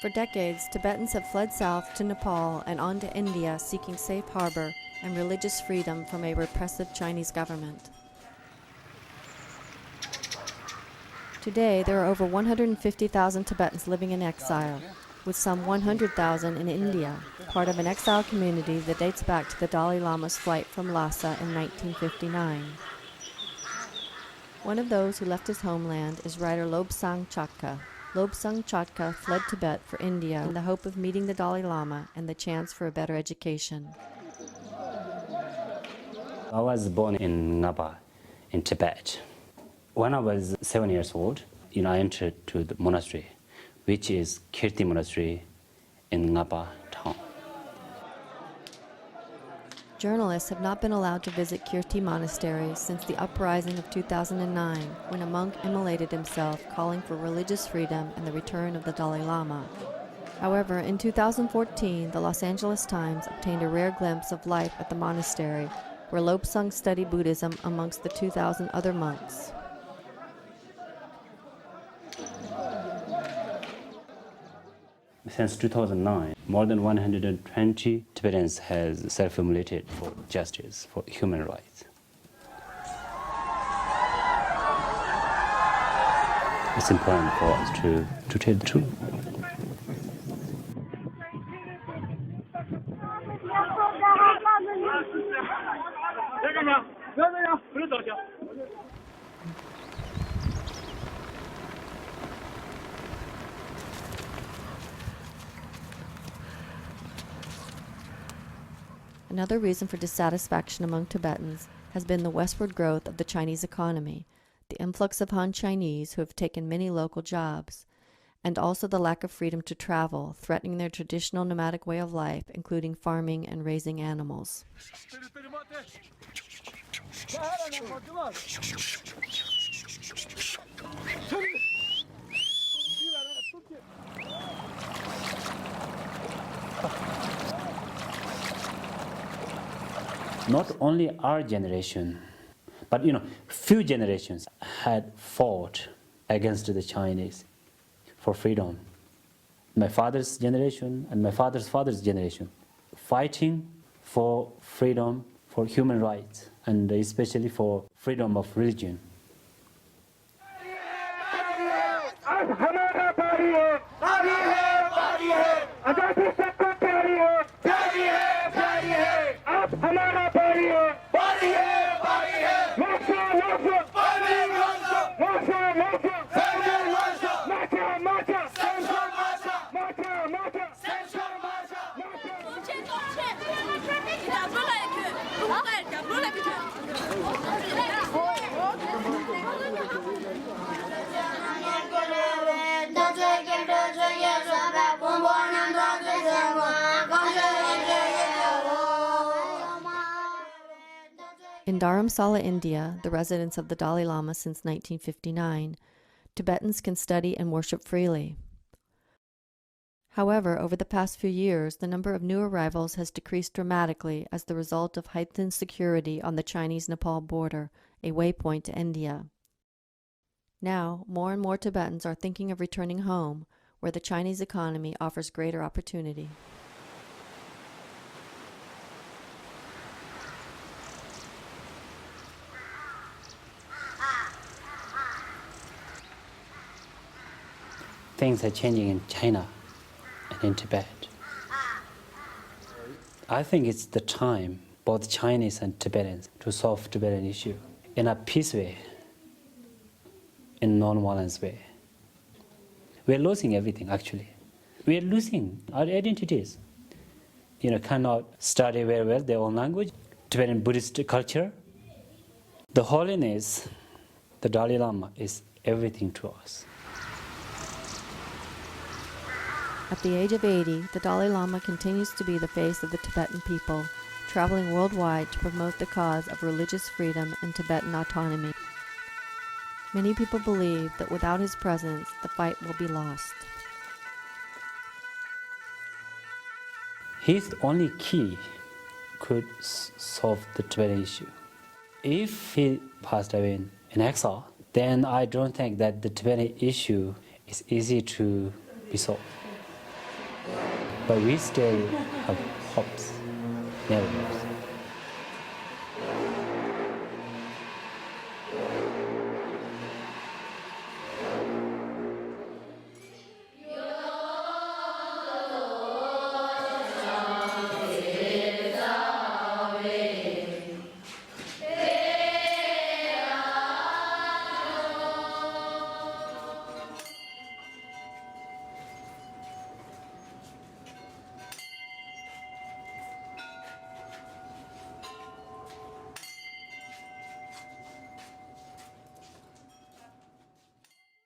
For decades, Tibetans have fled south to Nepal and on to India seeking safe harbor and religious freedom from a repressive Chinese government. Today, there are over 150,000 Tibetans living in exile, with some 100,000 in India, part of an exile community that dates back to the Dalai Lama's flight from Lhasa in 1959. One of those who left his homeland is writer Lobsang Chatka. Lobsang Chatka fled Tibet for India in the hope of meeting the Dalai Lama and the chance for a better education. I was born in Ngaba, in Tibet. When I was 7 years old, I entered to the monastery, which is Kirti Monastery in Ngaba town. Journalists have not been allowed to visit Kirti Monastery since the uprising of 2009, when a monk immolated himself, calling for religious freedom and the return of the Dalai Lama. However, in 2014, the Los Angeles Times obtained a rare glimpse of life at the monastery, where Lobsang studied Buddhism amongst the 2,000 other monks. Since 2009, more than 120 Tibetans has self-immolated for justice, for human rights. It's important for us to tell the truth. Another reason for dissatisfaction among Tibetans has been the westward growth of the Chinese economy, the influx of Han Chinese who have taken many local jobs, and also the lack of freedom to travel, threatening their traditional nomadic way of life, including farming and raising animals. Not only our generation, but few generations had fought against the Chinese for freedom. My father's generation and my father's father's generation, fighting for freedom, for human rights, and especially for freedom of religion. In Dharamsala, India, the residence of the Dalai Lama since 1959, Tibetans can study and worship freely. However, over the past few years, the number of new arrivals has decreased dramatically as the result of heightened security on the Chinese-Nepal border, a waypoint to India. Now, more and more Tibetans are thinking of returning home, where the Chinese economy offers greater opportunity. Things are changing in China and in Tibet. I think it's the time, both Chinese and Tibetans, to solve Tibetan issue in a peace way, in non-violence way. We're losing everything, actually. We're losing our identities. Cannot study very well their own language, Tibetan Buddhist culture. The holiness, the Dalai Lama, is everything to us. At the age of 80, the Dalai Lama continues to be the face of the Tibetan people, traveling worldwide to promote the cause of religious freedom and Tibetan autonomy. Many people believe that without his presence, the fight will be lost. He's the only key could solve the Tibetan issue. If he passed away in exile, then I don't think that the Tibetan issue is easy to be solved. But we still have hopes, never lose.